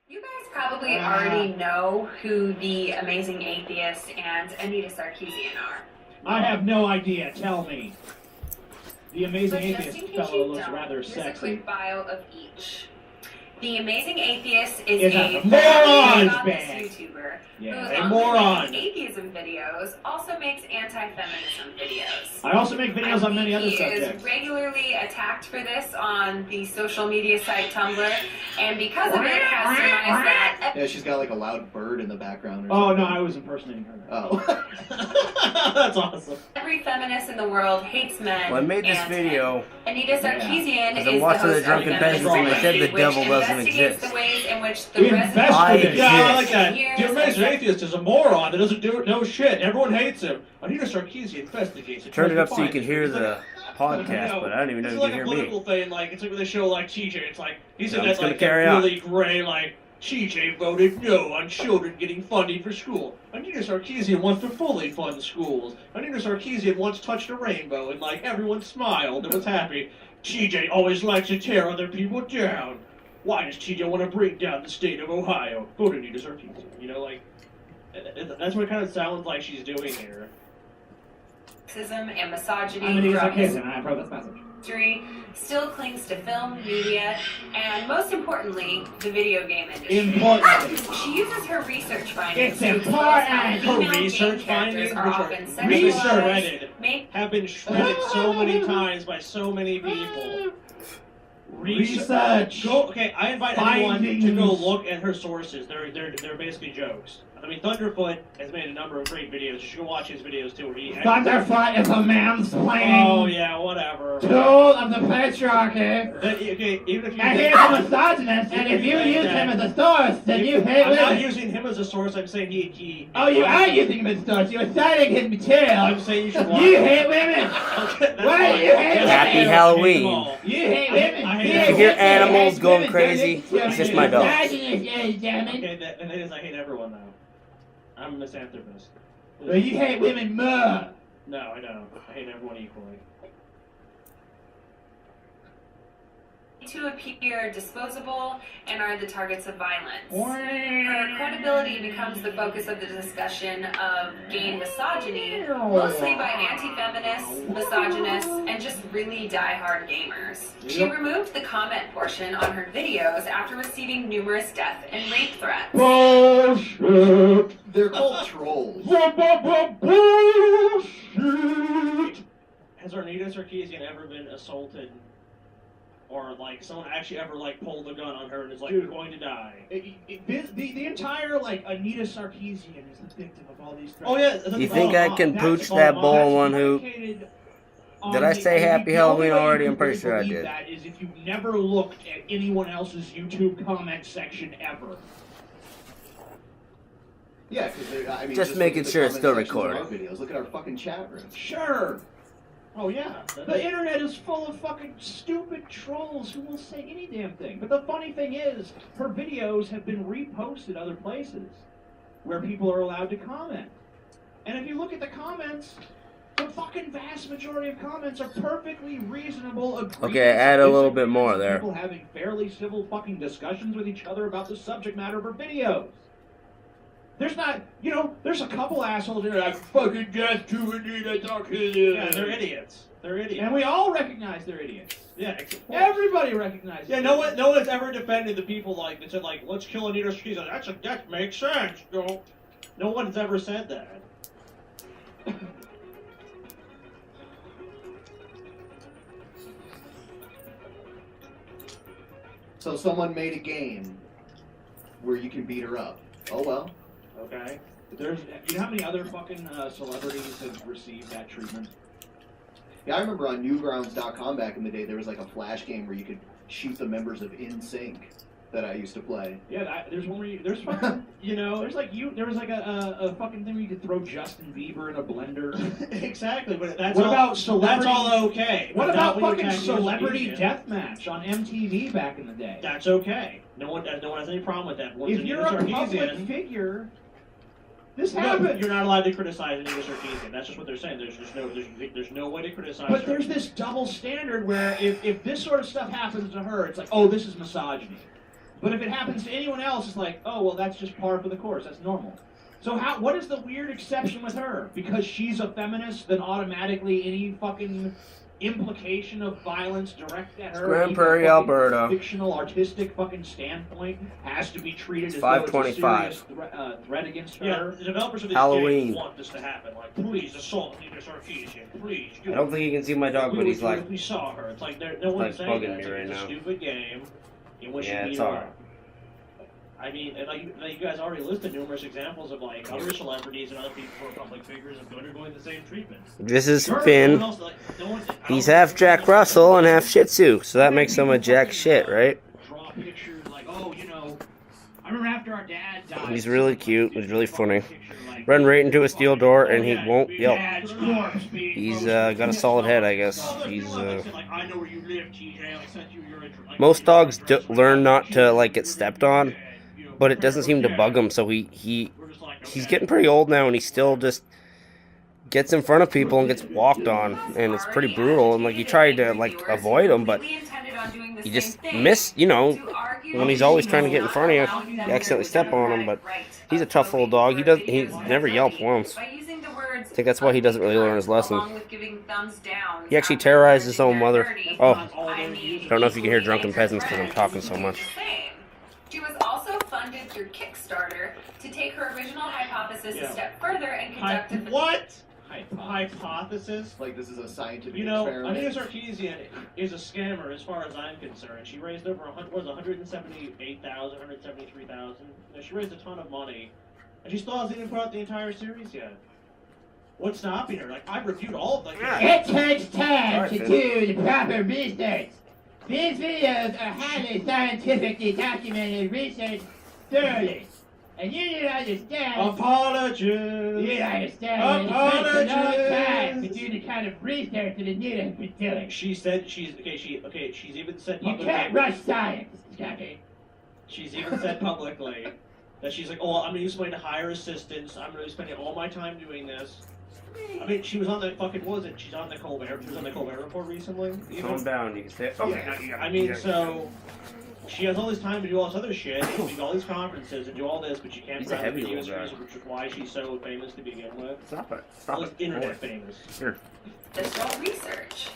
You guys probably already know who the Amazing Atheist and Anita Sarkeesian are. I have no idea. Tell me. The Amazing But just Atheist in case fellow you looks don't, rather here's a sexy. quick bio of each. The Amazing Atheist is It's a a morons famous band. YouTuber Yeah, who, a along moron. with making atheism videos, also makes anti-feminism videos. I also make videos on many other He subjects. is regularly attacked for this on the social media site Tumblr, and because of it, has surmised that. Yeah, she's got like a loud bird in the background. Or Oh something. no, I was impersonating her. Oh. That's awesome. Every feminist in the world hates men. Well, I made this and video Anita Sarkeesian because is I'm watching the the host drunken of peasants and they said the which devil doesn't investigates exist. the ways in which the Invest resident with it. Yeah, I like that. Years The Amazing of- Atheist is a moron that doesn't do no shit. Everyone hates him. Anita Sarkeesian investigates. and Turn tries it to up so you find can it. hear It's the podcast, but I don't even know it's you like can a hear me. political thing. Like it's like when they show like TJ. It's like he said I'm that just gonna like carry that on. really gray like TJ voted no on children getting funding for school. Anita Sarkeesian wants to fully fund schools. Anita Sarkeesian once touched a rainbow and like everyone smiled and was happy. TJ always likes to tear other people down. Why does TJ want to bring down the state of Ohio? Vote Anita Sarkeesian. You know, like that's what it kind of sounds like she's doing here. sexism and misogyny I'm Anita throughout Sarkeesian, and I approve this message. history still clings to film, media, and most importantly, the video game industry. Important. She uses her research findings It's to expose important. how Her female research game characters findings, are which are often really sexualized, shredded, make have been shredded so many times by so many people. Research. Go, okay, I invite anyone to go Findings. look at her sources. They're basically jokes. I mean, Thunderfoot has made a number of great videos. You should go watch his videos too. Where he Thunderfoot is a mansplaining Oh yeah, whatever. tool of the patriarchy. Okay, even if you And he's a misogynist, and if you use him as a source, then you hate I'm not women. using him as a source. I'm saying he. Oh, you are using him as a source. You're citing his I'm material. saying you should watch. You hate women. Okay, that's Why fine. do you hate That's Happy fine. I hate Halloween. them all. You hate I women. hate You it. hate You hear women. animals You going hate crazy? women. It's just my dog. Misogynist, you damn it. Okay, and it is. I hate everyone now. I'm a misanthropist. Well, you hate women more. No, I don't. I hate everyone equally. to appear disposable and are the targets of violence. Her credibility becomes the focus of the discussion of gay misogyny, mostly by anti-feminists, misogynists, and just really die-hard gamers. She removed the comment portion on her videos after receiving numerous death and rape threats. Bullshit. They're called trolls. Bullshit. Has Arnita Sarkeesian ever been assaulted? Or, like, someone actually ever, like, pulled a gun on her and is, like, going to die? The entire, like, Anita Sarkeesian is the victim of all these threats. Oh, yeah. You think I can pooch that bowl in one hoop? Did I say Happy Halloween already? I'm pretty sure I did. That is if you never looked at anyone else's YouTube comment section ever. Yeah, because I mean, Just look making at the sure it's comment still sections of recording. our videos. Look at our fucking chat room. Sure. Oh, yeah. The internet is full of fucking stupid trolls who will say any damn thing. But the funny thing is, her videos have been reposted other places where people are allowed to comment. And if you look at the comments, the fucking vast majority of comments are perfectly reasonable. Okay, add a little bit more there. People having fairly civil fucking discussions with each other about the subject matter of her videos. There's not, you know, there's a couple assholes in there like, fucking death to Anita Sarkeesian. Yeah, they're idiots. They're idiots. And we all recognize they're idiots. Yeah, Everybody recognizes. Yeah, no one's ever defended the people like that said like, let's kill Anita Sarkeesian. That makes sense. No one's ever said that. So someone made a game where you can beat her up. Oh well. Okay. There's, you know how many other fucking celebrities have received that treatment? Yeah, I remember on Newgrounds.com back in the day, there was like a flash game where you could shoot the members of NSYNC that I used to play. Yeah, there's one where you, there's fucking, you know, there was like a fucking thing where you could throw Justin Bieber in a blender. Exactly, but that's What all, about celebrity? That's all okay. What but about not when you fucking attack Celebrity Anita Sarkeesian. Deathmatch on MTV back in the day? That's okay. No one has any problem with that. Once If Anita you're a public Sarkeesian, figure, this no, happened. you're not allowed to criticize Anita Sarkeesian. That's just what they're saying. There's no way to criticize But her. there's this double standard where if this sort of stuff happens to her, it's like, oh, this is misogyny. But if it happens to anyone else, it's like, oh, well, that's just par for the course. That's normal. So what is the weird exception with her? Because she's a feminist, then automatically any fucking implication of violence directed at her, Grand even Prairie, a fucking Alberta. fictional, artistic fucking standpoint, has to be treated as 525. though it's a serious threat against her. Yeah, the developers of this Halloween. game want this to happen. Like, please assault Nina Sarkeesian. Please do I don't think you can see my dog, We but would he's do it like, if we saw her. It's like no one's like saying bugging that. me It's right a now. stupid game in which Yeah, you it's beat her alright. up. I mean, and like you guys already listed numerous examples of like other celebrities and other people who are public figures of undergoing the same treatment. this is Sure, Finn. no one else, like, no one- He's half Jack Russell and half Shih Tzu, so that makes him a Jack shit, right? Draw pictures like, oh, you know, I remember after our dad died. He's really cute. He's really funny. Picture, like, Run right into a steel door and he yeah, won't your yelp. dad's corpse being He's roasted. got a solid head, I guess. Oh, there's He's people that said, like, I know where you live, TJ. I sent you your address. Like, most your dogs address right learn now. not to like get stepped on, but it doesn't seem to bug him. So he's getting pretty old now, and he still just gets in front of people and gets walked on, and it's pretty brutal. And like you try to like avoid him, but you just miss. You know, when he's always trying to get in front of you, you accidentally step on him. But he's a tough little dog. He never yelped once. I think that's why he doesn't really learn his lesson. He actually terrorized his own mother. Oh, I don't know if you can hear drunken peasants because I'm talking so much. She was also funded through Kickstarter to take her original hypothesis a step further and conduct a... What? Hypothesis? Like this is a scientific You know, experiment. Anita Sarkeesian is a scammer as far as I'm concerned. She raised over 178,000, 173,000. She raised a ton of money, and she still hasn't even put out the entire series yet. What's stopping her? Like, I've reviewed all of them. It takes time Alright, to Finn. do the proper research. These videos are highly scientifically documented research thoroughly. And you need to understand. Apologies. You need to understand that it takes a long time to do the kind of research that Anita has been doing. She said she's She's even said You publicly. can't rush science, Scotty. She's even said publicly that she's like, oh, I'm gonna use money to hire assistants. I'm gonna be spending all my time doing this. I mean, she was on the fucking, what was it? She's on the Colbert. She was on the Colbert Report recently. You know? Calm down. You can say, okay. I mean, so she has all this time to do all this other shit, and do all these conferences, and do all this, but you can't He's a put out heavy videos, little guy. which is why she's so famous to begin with. Stop it. All Stop this it. internet famous. Here. Medicinal research.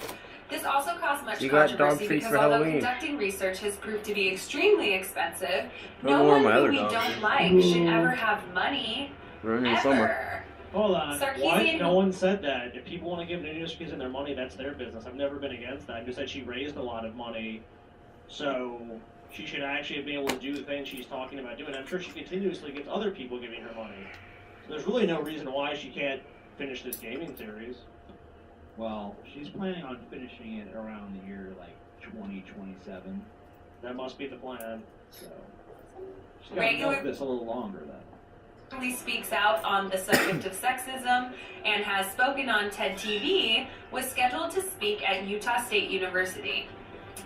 This also caused much You got dog controversy treats because for although Halloween. conducting research has proved to be extremely expensive, No no more one my who other we dogs. don't like should ever have money, We're in the summer. ever. Hold on. What? Sarkeesian- No one said that. If people want to give Anita Sarkeesian their money, that's their business. I've never been against that. I just said she raised a lot of money, so she should actually be able to do the thing she's talking about doing. I'm sure she continuously gets other people giving her money. So there's really no reason why she can't finish this gaming series. Well, she's planning on finishing it around the year like 2027. That must be the plan. So she's got to Regular- milk this a little longer then. Speaks out on the subject of sexism and has spoken on TED TV, was scheduled to speak at Utah State University.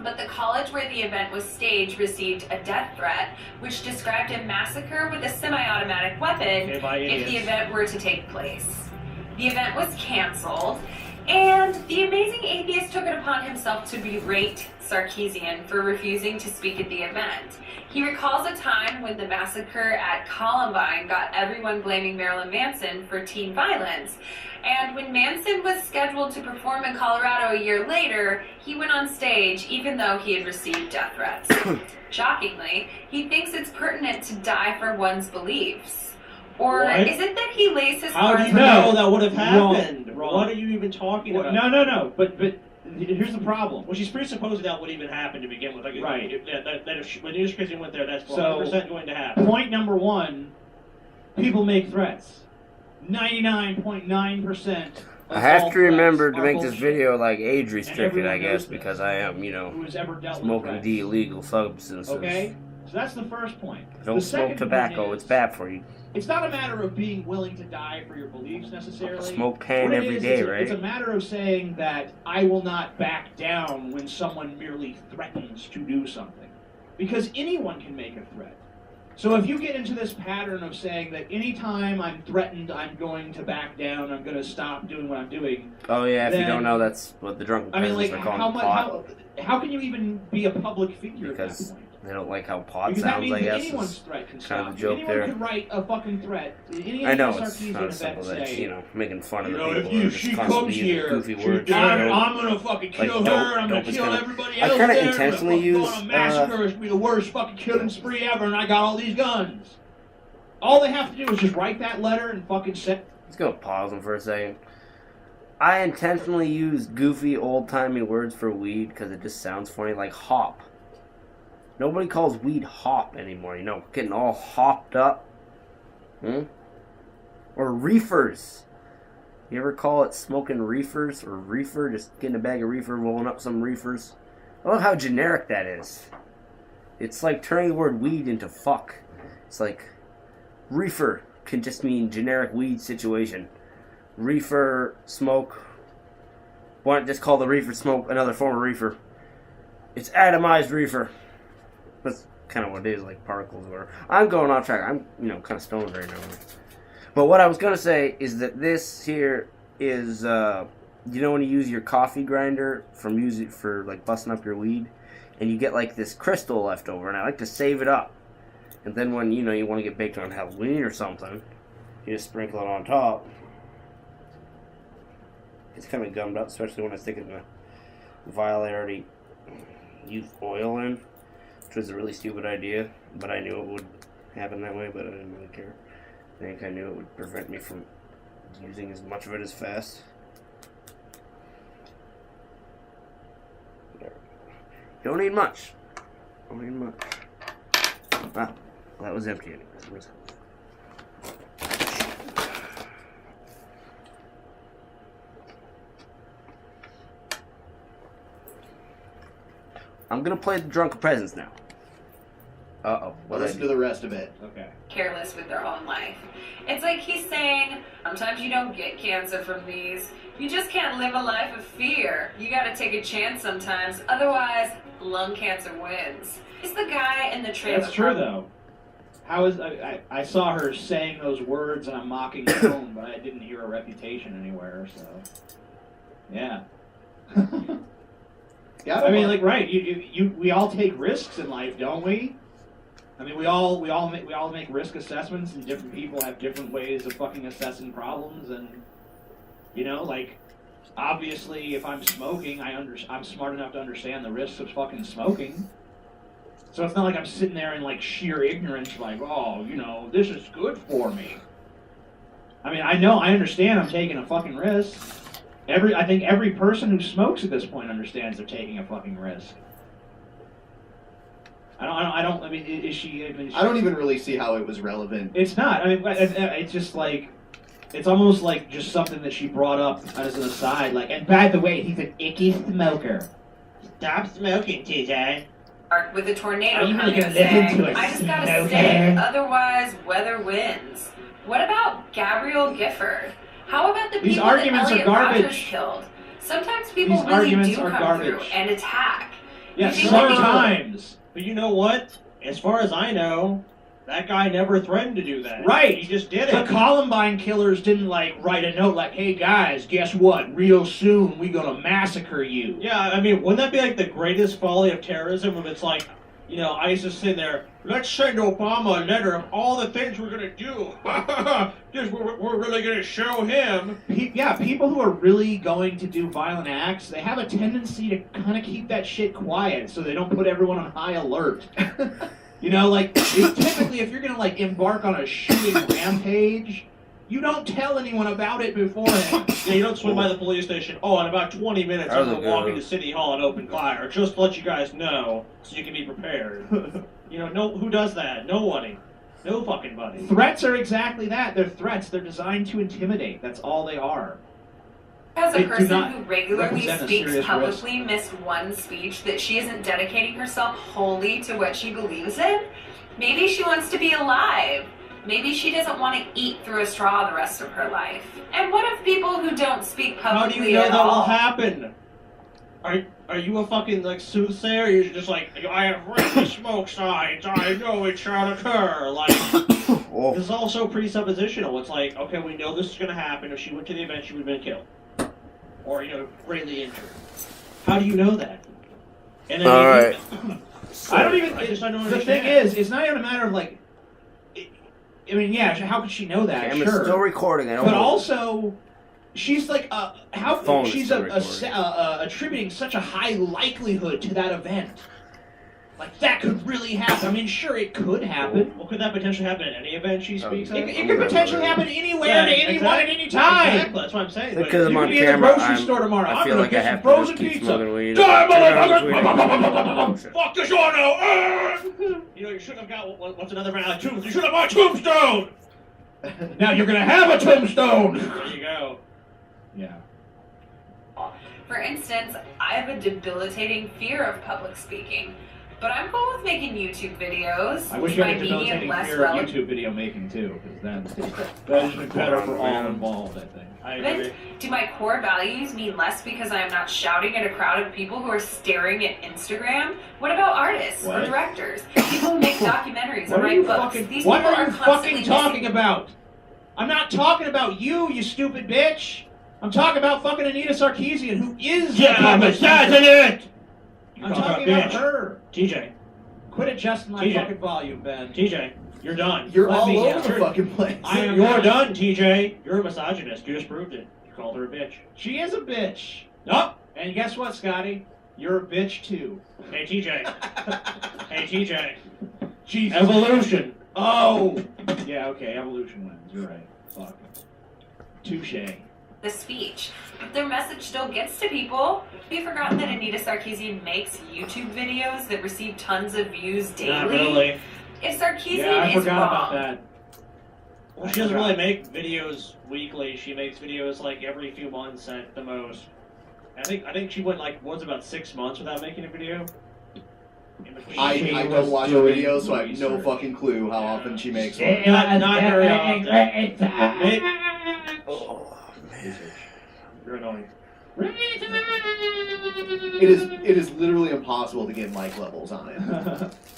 But the college where the event was staged received a death threat, which described a massacre with a semi-automatic weapon Okay, bye, if the idiots. event were to take place. The event was canceled, and the amazing atheist took it upon himself to berate Sarkeesian for refusing to speak at the event. He recalls a time when the massacre at Columbine got everyone blaming Marilyn Manson for teen violence. And when Manson was scheduled to perform in Colorado a year later, he went on stage even though he had received death threats. Shockingly, he thinks it's pertinent to die for one's beliefs. Or What? is it that he lays his How do cards you know that would have Wrong. happened? Wrong. What are you even talking Well, about? no. But here's the problem. Well, she's presupposing that would even happen to begin with. Like, Right. That if when Anita Sarkeesian went there, that's So- 100% going to happen. Point number one: people make threats. 99.9%. I have to remember to make this video like age restricted, I guess, because I am, you know, Who has ever dealt with smoking threats. the illegal substances. Okay, so that's the first point. Don't The smoke second tobacco; point it's is, bad for you. It's not a matter of being willing to die for your beliefs necessarily. Smoke pan What it every is, day, it's right? It's a matter of saying that I will not back down when someone merely threatens to do something. Because anyone can make a threat. So if you get into this pattern of saying that anytime I'm threatened, I'm going to back down, I'm going to stop doing what I'm doing. Oh yeah, if you then- don't know, that's what the drunken I mean, peasants like, are calling the plot. how can you even be a public figure Because at that point? They don't like how pod Because that sounds, means I that guess. anyone's Is threat can kind stop of the you. joke Anyone there. could write a fucking threat. Any I know Sarkeesian it's not as simple event that, say, you know, making fun of the if people who are just she constantly comes using here, goofy words. I'm gonna fucking Like, kill dope- her, I'm gonna dope is kill kinda- everybody I else kinda there, intentionally I'm use, gonna massacre, it's gonna be the worst fucking killing spree ever, and I got all these guns. All they have to do is just write that letter and fucking send. Let's go pause them for a second. I intentionally use goofy, old-timey words for weed because it just sounds funny, like hop. Nobody calls weed hop anymore, you know, getting all hopped up. Or reefers. You ever call it smoking reefers or reefer? Just getting a bag of reefer, rolling up some reefers. I love how generic that is. It's like turning the word weed into fuck. It's like reefer can just mean generic weed situation. Reefer, smoke. Why not just call the reefer smoke another form of reefer? It's atomized reefer. That's kind of what it is, like particles or. I'm going off track. I'm, kind of stoned right now. But what I was going to say is that this here is, when you use your coffee grinder for like busting up your weed, and you get like this crystal left over, and I like to save it up. And then when, you want to get baked on Halloween or something, you just sprinkle it on top. It's kind of gummed up, especially when I stick it in a vial I already used oil in, which was a really stupid idea, but I knew it would happen that way, but I didn't really care. I think I knew it would prevent me from using as much of it as fast. There. Don't need much. Don't need much. Ah, well, that was empty anyways. I'm gonna play the drunken peasants now. Uh-oh. Well, listen to the rest of it. Okay. Careless with their own life. It's like he's saying, sometimes you don't get cancer from these. You just can't live a life of fear. You gotta take a chance sometimes, otherwise lung cancer wins. He's the guy in the trailer. That's true, though. How is I saw her saying those words and I'm mocking her tone, but I didn't hear a reputation anywhere, so yeah. Yeah, I mean, like, right? We all take risks in life, don't we? I mean, we all make risk assessments, and different people have different ways of fucking assessing problems, and like, obviously, if I'm smoking, I'm smart enough to understand the risks of fucking smoking. So it's not like I'm sitting there in like sheer ignorance, like, oh, this is good for me. I mean, I understand I'm taking a fucking risk. I think every person who smokes at this point understands they're taking a fucking risk. I mean, is she? I don't even really see how it was relevant. It's not. I mean, it's just like, it's almost like just something that she brought up as an aside. Like, and by the way, he's an icky smoker. Stop smoking, TJ. With a tornado Are you coming gonna and listen to saying, a I just gotta smoker? stay, otherwise weather wins. What about Gabrielle Gifford? How about the These people that arguments are Elliot garbage. Rogers killed? Sometimes people These really arguments do are come garbage. through and attack. Yeah, You think that people- sometimes. But you know what? As far as I know, that guy never threatened to do that. Right. He just did The it. Columbine killers didn't like write a note like, "Hey guys, guess what? Real soon we gonna massacre you." Yeah, I mean, wouldn't that be like the greatest folly of terrorism if it's like, ISIS sitting there, let's send Obama a letter of all the things we're going to do. Just we're really going to show him. People who are really going to do violent acts, they have a tendency to kind of keep that shit quiet so they don't put everyone on high alert. Typically if you're going to like embark on a shooting rampage, you don't tell anyone about it beforehand. Yeah, you don't swing by the police station. Oh, in about 20 minutes, I'm going to walk into City Hall and open fire. Just to let you guys know, so you can be prepared. Who does that? Nobody. No fucking buddy. Threats are exactly that. They're threats. They're designed to intimidate. That's all they are. As a They do person not who regularly represent a speaks serious publicly missed one speech that she isn't dedicating herself wholly to what she believes in, maybe she wants to be alive. Maybe she doesn't want to eat through a straw the rest of her life. And what if people who don't speak How publicly do you know at that all? will happen? Are you a fucking soothsayer? Or you're just like, I have read the smoke signs. I know it shall occur. Like, this is also presuppositional. It's like, okay, we know this is going to happen. If she went to the event, she would have been killed, or greatly injured. How do you know that? And then All right. I don't even. I just don't The understand. thing is, it's not even a matter of like. I mean, yeah. How could she know that? Camera's Sure. still recording. I don't But know. also, she's like, how Phone is she's still attributing such a high likelihood to that event. Like that could really happen. I mean, sure, it could happen. Well, could that potentially happen at any event she speaks at? It could potentially happen anywhere Yeah, to anyone at exactly. any time. Exactly, that's what I'm saying. but- Because I'm You on could be at the camera, grocery store tomorrow. I I'm feel gonna like I get some have to frozen just keep pizza. smoking weed. Die, motherfucker! Fuck this one now! You know, you should have got what's another man? You should have bought Tombstone. Now you're gonna have a tombstone. There you go. Yeah. For instance, I have a debilitating fear of public speaking, but I'm cool with making YouTube videos. I wish with you my had a medium debilitating less fear of relevant. YouTube video making too, because then that would be better for all involved, I think. I agree. Do my core values mean less because I am not shouting at a crowd of people who are staring at Instagram? What about artists or What? directors? People who make documentaries or What are write you books. fucking? These What people are you constantly fucking talking missing- about? I'm not talking about you, you stupid bitch. I'm talking about fucking Anita Sarkeesian, who is the public it. I'm talking about her. TJ, Quit adjusting my TJ. fucking volume, Ben. TJ, you're done. You're Let all me over out. the fucking place. You're done, TJ. You're a misogynist. You just proved it. You called her a bitch. She is a bitch. Nope. And guess what, Scotty? You're a bitch too. Hey, TJ. Hey, TJ. Jesus. Evolution. Oh! Yeah, okay, evolution wins. You're right. Fuck. Touche. the speech. But their message still gets to people. Have you forgotten that Anita Sarkeesian makes YouTube videos that receive tons of views daily? Not really. If Sarkeesian Yeah, I is forgot wrong, about that. Well, she doesn't really make videos weekly. She makes videos like every few months at the most. I think she went like once about 6 months without making a video. I don't watch her videos, so I have no fucking clue how often she makes one. Not very often. Oh, man. You're annoying. It is literally impossible to get mic levels on it.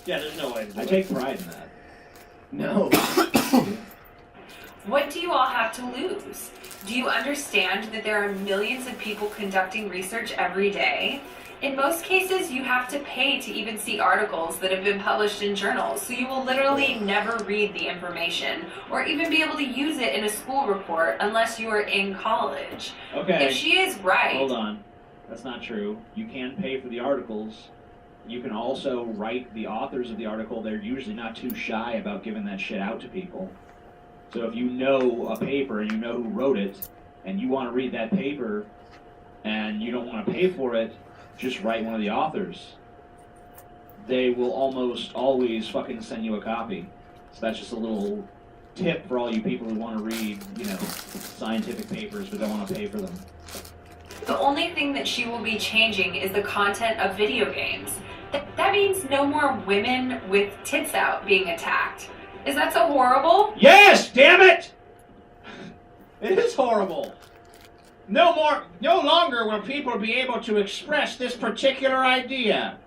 Yeah, there's no way to do I it. take pride in that. No. what do you all have to lose? Do you understand that there are millions of people conducting research every day? In most cases, you have to pay to even see articles that have been published in journals, so you will literally never read the information or even be able to use it in a school report unless you are in college. Okay. If she is right, Hold on. That's not true. You can pay for the articles. You can also write the authors of the article. They're usually not too shy about giving that shit out to people. So if you know a paper and you know who wrote it, and you want to read that paper, and you don't want to pay for it, just write one of the authors. They will almost always fucking send you a copy. So that's just a little tip for all you people who want to read, scientific papers but don't want to pay for them. the only thing that she will be changing is the content of video games. That means no more women with tits out being attacked. Is that so horrible? Yes, damn it! It is horrible. No longer will people be able to express this particular idea.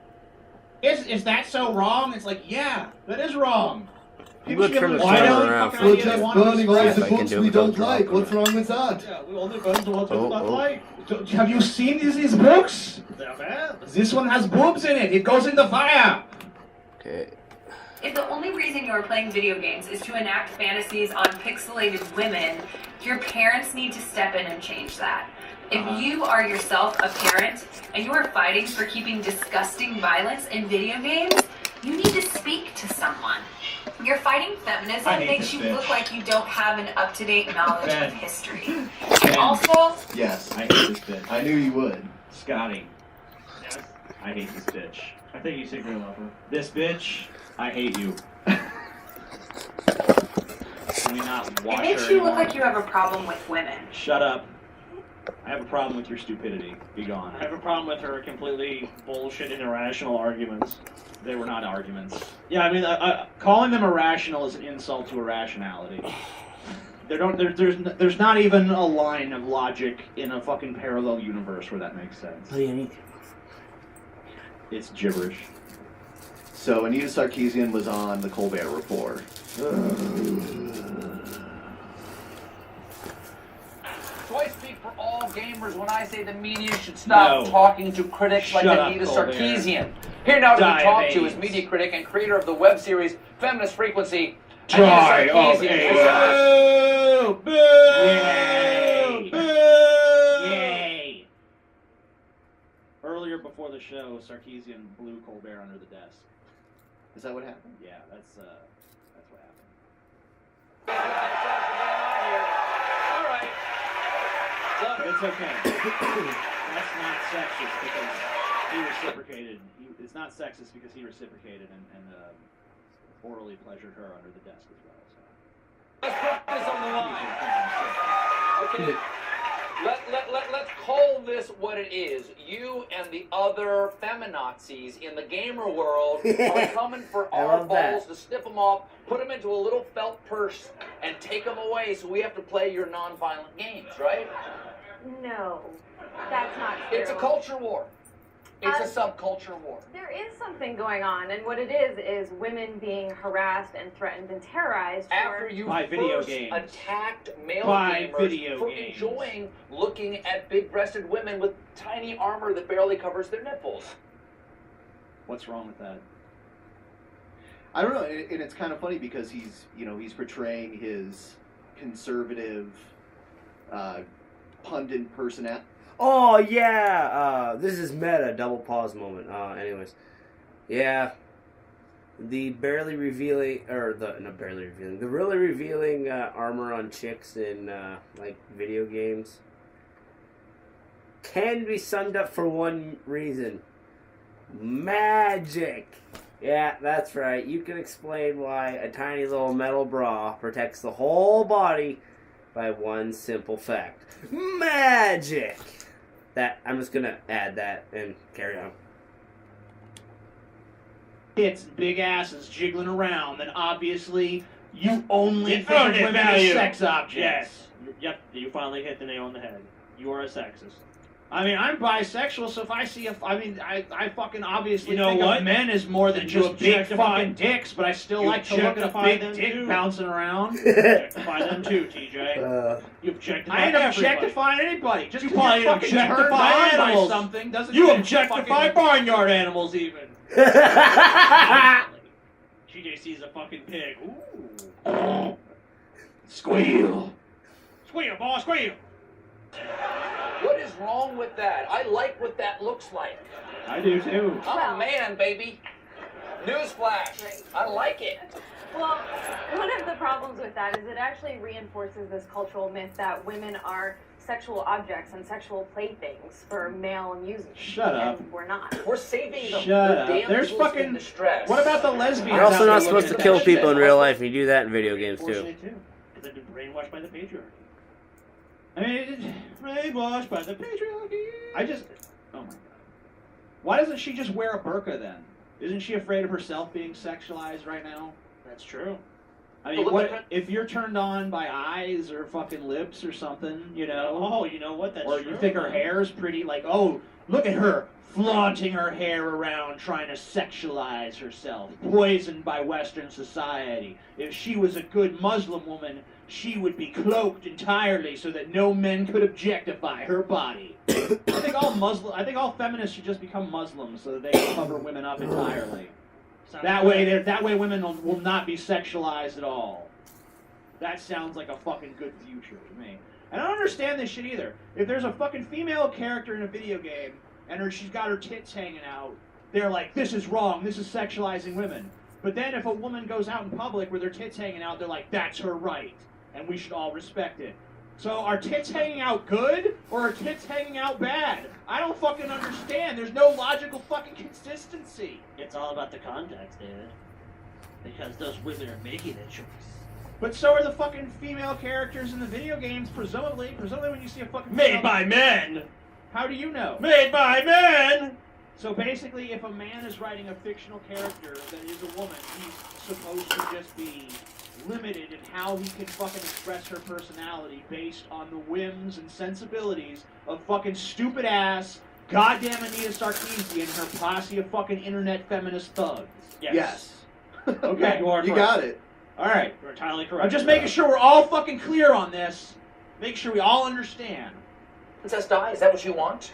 Is that so wrong? It's like, yeah, that is wrong. People Good should be able to turn the say camera any around fucking for We're idea they just want to burning all express. the I can books do it we without don't like. dropping What's it. wrong with that? Yeah, we only burn the ones we Oh, not oh. like. Have you seen these books? They're bad. This one has boobs in it. It goes in the fire. Okay. If the only reason you are playing video games is to enact fantasies on pixelated women, your parents need to step in and change that. If you are yourself a parent and you are fighting for keeping disgusting violence in video games, you need to speak to someone. You're fighting feminism I hate makes this you bitch. look like you don't have an up-to-date knowledge Ben. of history. Ben. Also, Yes, I hate this bitch. I knew you would. Scotty, I hate this bitch. I think you secretly love her. This bitch, I hate you. Can we not it watch makes her you look anymore? like you have a problem with women. Shut up. I have a problem with your stupidity. Be gone. I have a problem with her completely bullshit and irrational arguments. They were not arguments. Yeah, I mean, calling them irrational is an insult to irrationality. There's not even a line of logic in a fucking parallel universe where that makes sense. It's gibberish. So Anita Sarkeesian was on the Colbert Report. So I speak for all gamers when I say the media should stop No. talking to critics like Shut up, Anita Colbert. Sarkeesian. Here now to be talked to Diabetes. is media critic and creator of the web series Feminist Frequency, Try Anita of Sarkeesian. Boo! Boo! Yay. Boo! Yay! Earlier before the show, Sarkeesian blew Colbert under the desk. Is that what happened? Yeah, that's what happened. All right. But it's okay. That's not sexist because he reciprocated. It's not sexist because he reciprocated and orally pleasured her under the desk as well. So. Let's put this on the line. Okay. Let's call this what it is. You and the other feminazis in the gamer world are coming for I our love that. balls to snip them off, put them into a little felt purse, and take them away so we have to play your non-violent games, right? No, that's not true. It's a culture war. It's a subculture war. There is something going on, and what it is women being harassed and threatened and terrorized After for... you By video first games. attacked male By gamers video for games. enjoying looking at big-breasted women with tiny armor that barely covers their nipples. What's wrong with that? I don't know, and it's kind of funny because he's portraying his conservative pundit personality. Oh yeah, this is meta. Double pause moment. Anyways, yeah, the barely revealing, or the not barely revealing, the really revealing armor on chicks in like video games can be summed up for one reason: magic. Yeah, that's right. You can explain why a tiny little metal bra protects the whole body by one simple fact: magic. That I'm just gonna add that and carry on. Tits and big asses jiggling around, then obviously you only It's think of only women value. as sex objects. Yes. Yep, you finally hit the nail on the head. You are a sexist. I mean, I'm bisexual, so if I see I fucking obviously You know think what? of men as more than You just big objectify- fucking dicks, but I still you like to look at a objectify big them dick too. bouncing around. Objectify them too, TJ. You objectify I ain't everybody. objectifying anybody. Just You 'cause probably you're fucking turned objectify on by animals. something doesn't You mean it's objectify fucking- barnyard animals even. TJ sees a fucking pig. Ooh. Squeal. Squeal, boss, squeal. What is wrong with that? I like what that looks like. I do too. I'm Well- a man, baby. Newsflash. I like it. Well, one of the problems with that is it actually reinforces this cultural myth that women are sexual objects and sexual playthings for male amusement. Shut up. And we're not. We're saving the, Shut the up. There's damsels fucking- in distress. What about the lesbians? You're also out there not supposed to looking kill at that people in shit? real life, and you do that in video games too. Unfortunately, too. Because they've been brainwashed by the patriarchy. I mean, Brainwashed by the patriarchy. I just. Oh my god. Why doesn't she just wear a burqa then? Isn't she afraid of herself being sexualized right now? That's true. I mean, But look what at- if you're turned on by eyes or fucking lips or something, you know? Oh, you know what? That's Or true. you think her hair's pretty, like, oh, look at her flaunting her hair around trying to sexualize herself, poisoned by Western society. If she was a good Muslim woman, she would be cloaked entirely so that no men could objectify her body. I think all feminists should just become Muslims so that they can cover women up entirely. Sounds That good. way women will not be sexualized at all. That sounds like a fucking good future to me. And I don't understand this shit either. If there's a fucking female character in a video game and she's got her tits hanging out, they're like, this is wrong, this is sexualizing women. But then if a woman goes out in public with her tits hanging out, they're like, that's her right, and we should all respect it. So are tits hanging out good, or are tits hanging out bad? I don't fucking understand. There's no logical fucking consistency. It's all about the context, David. Because those women are making a choice. But so are the fucking female characters in the video games, presumably. Presumably when you see a fucking Made female- by men! How do you know? Made by men! So basically, if a man is writing a fictional character that is a woman, he's supposed to just be limited in how he can fucking express her personality based on the whims and sensibilities of fucking stupid ass goddamn Anita Sarkeesian and her posse of fucking internet feminist thugs. Yes. Okay. You are You correct. got it. All right. You're entirely correct. I'm just making sure we're all fucking clear on this. Make sure we all understand. Princess die? Is that what you want?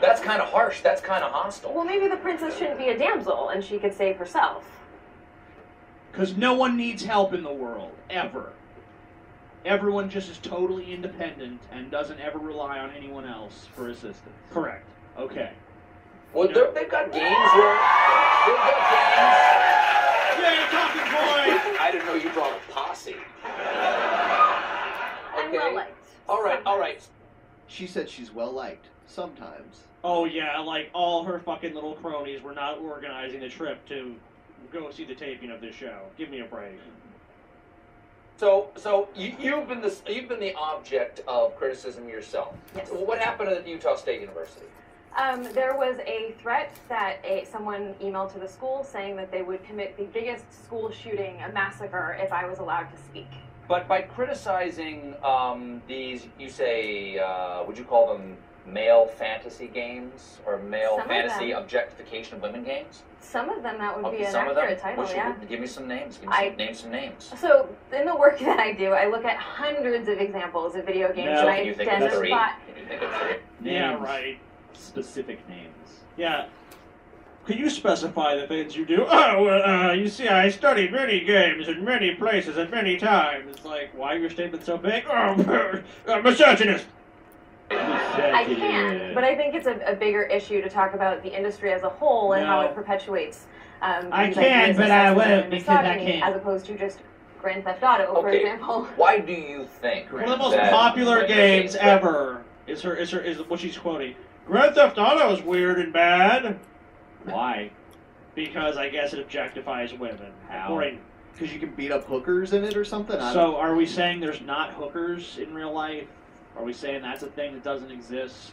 That's kind of harsh. That's kind of hostile. Well, maybe the princess shouldn't be a damsel and she could save herself. Because no one needs help in the world, ever. Everyone just is totally independent and doesn't ever rely on anyone else for assistance. Correct. Okay. Well, they've got games where... They've got games... Yeah, talking boy! I didn't know you brought a posse. I'm well liked. All right. She said she's well liked. Sometimes. Oh yeah, like all her fucking little cronies were not organizing a trip to go see the taping of this show. Give me a break. So you've been the object of criticism yourself. Yes. So what happened at Utah State University? There was a threat that someone emailed to the school saying that they would commit the biggest school shooting, a massacre, if I was allowed to speak. But by criticizing these, you say, would you call them male fantasy games or male Some of fantasy them. objectification of women games? Some of them, that would be an Some of them? accurate title, yeah. Give me some names. Name some names. So, in the work that I do, I look at hundreds of examples of video games, No. and I Can you think of three? identify... Can you think of three? Yeah, Names. right. Specific names. Yeah. Could you specify the things you do? Oh, well, you see, I study many games in many places at many times. It's like, why are your statements so big? Oh, misogynist! I can, but I think it's a bigger issue to talk about the industry as a whole and how No. it perpetuates I these can, ideas of but I sexism won't and because I misogyny, can't. as opposed to just Grand Theft Auto, for Okay. example. Why do you think One of the most that popular women games think- ever is what she's quoting. Grand Theft Auto is weird and bad. Why? Because I guess it objectifies women. How? According- Because you can beat up hookers in it or something? I don't So, are we saying there's not hookers in real life? Are we saying that's a thing that doesn't exist?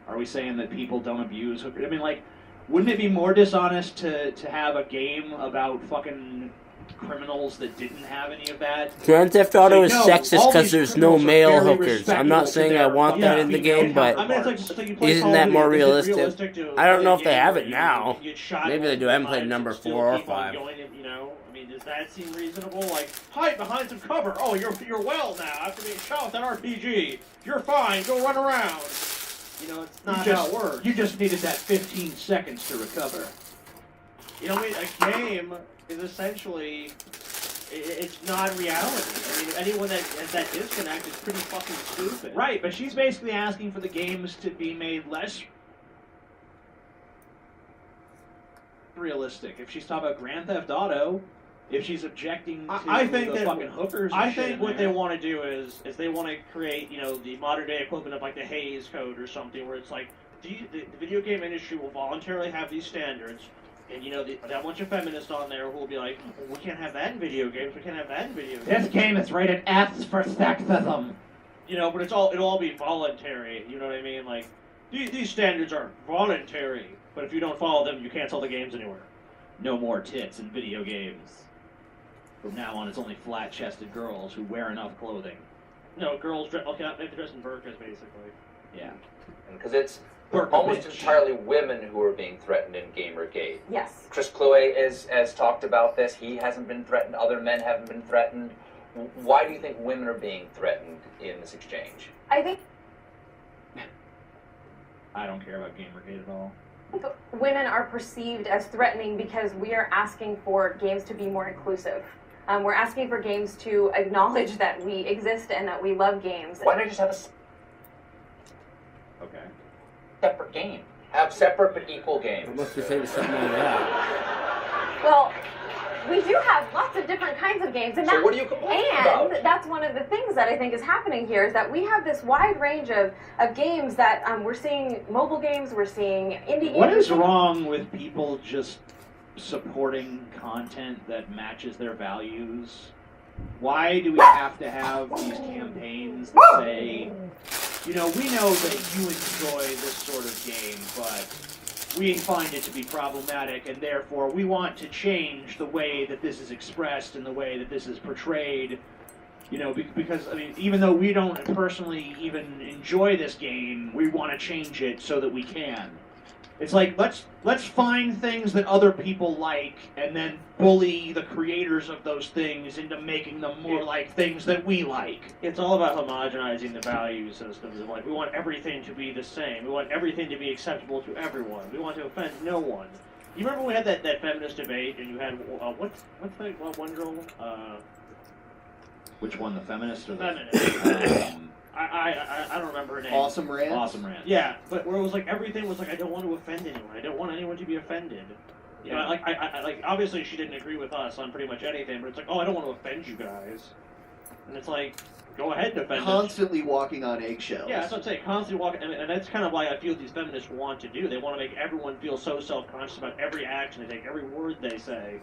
Are we saying that people don't abuse hookers? I mean, like, wouldn't it be more dishonest to have a game about fucking criminals that didn't have any of that? Grand Theft Auto is No, sexist all because these there's no criminals are male very hookers. I'm not respectable to saying I their want that in the female game, but I mean, it's like you play Isn't Call that of more Duty. Is it realistic? to I don't play know a if they game have where it you now. get shot Maybe they do. I haven't played times number and still 4 or keep on 5. going, you know, I mean, does that seem reasonable? Like, hide behind some cover. Oh, you're well now after being shot with an RPG. You're fine. Go run around. You know, it's not how it works. You just needed that 15 seconds to recover. You know, I mean, a game is essentially, it's not reality. I mean, anyone that has that disconnect is pretty fucking stupid. Right, but she's basically asking for the games to be made less realistic. If she's talking about Grand Theft Auto, if she's objecting to I think the that fucking hookers, and I shit think in what there. they want to do is they want to create, you know, the modern day equivalent of like the Hays Code or something, where it's like the video game industry will voluntarily have these standards, and you know, that bunch of feminists on there who will be like, well, we can't have that in video games, we can't have that in video games. This game is rated X for sexism. You know, but it'll all be voluntary. You know what I mean? Like these standards are voluntary, but if you don't follow them, you can't sell the games anywhere. No more tits in video games. From now on, it's only flat-chested girls who wear enough clothing. No, girls they dress in burqas basically. Yeah. Because it's Burka almost bitch. entirely women who are being threatened in Gamergate. Yes. Chris Cluey has talked about this. He hasn't been threatened. Other men haven't been threatened. Why do you think women are being threatened in this exchange? I think I don't care about Gamergate at all. women are perceived as threatening because we are asking for games to be more inclusive. We're asking for games to acknowledge that we exist and that we love games. Why not just have a Okay. separate game? Have separate but equal games. I must be saying something like that. Well, we do have lots of different kinds of games, and So what are you complaining about? that's one of the things that I think is happening here, is that we have this wide range of games that we're seeing mobile games, we're seeing indie games. What is wrong with people just supporting content that matches their values? Why do we have to have these campaigns that say, you know, we know that you enjoy this sort of game, but we find it to be problematic, and therefore we want to change the way that this is expressed and the way that this is portrayed. You know, because, I mean, even though we don't personally even enjoy this game, we want to change it so that we can. It's like let's find things that other people like, and then bully the creators of those things into making them more like things that we like. It's all about homogenizing the value systems. Of like, we want everything to be the same. We want everything to be acceptable to everyone. We want to offend no one. You remember when we had that feminist debate, and you had what's the one girl? Which one, the feminist or the Feminist. I don't remember her name. Awesome Rant? Awesome Rant. Yeah, but where it was like everything was like, I don't want to offend anyone. I don't want anyone to be offended. Yeah. Like like obviously she didn't agree with us on pretty much anything, but it's like, oh, I don't want to offend you guys. And it's like, go ahead and offend us. Constantly walking on eggshells. Yeah, that's what I'm saying. Constantly walking, and that's kind of why I feel these feminists want to do. They want to make everyone feel so self-conscious about every action they take, every word they say.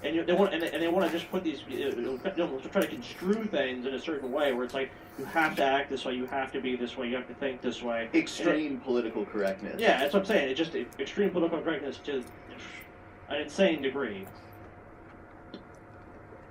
And they want to just put these, try to construe things in a certain way where it's like, you have to act this way, you have to be this way, you have to think this way. Extreme political correctness. Yeah, that's what I'm saying. It's just extreme political correctness to an insane degree.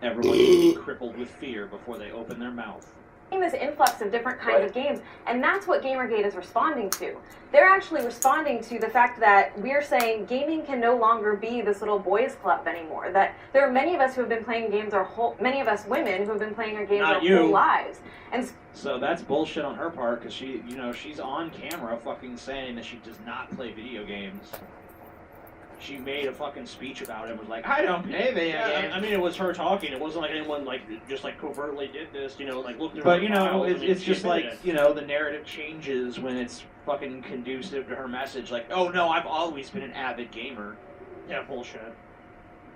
Everyone needs to be crippled with fear before they open their mouth. This influx of different kinds of games, and that's what Gamergate is responding to. They're actually responding to the fact that we're saying gaming can no longer be this little boys club anymore. That there are many of us who have been playing games many of us women who have been playing our games our whole lives. And so that's bullshit on her part, because she's on camera fucking saying that she does not play video games. She made a fucking speech about it and was like, I don't play video games. I mean, it was her talking. It wasn't like anyone just covertly did this, like looked. But it's just like the narrative changes when it's fucking conducive to her message. Like, oh no, I've always been an avid gamer. Yeah, bullshit.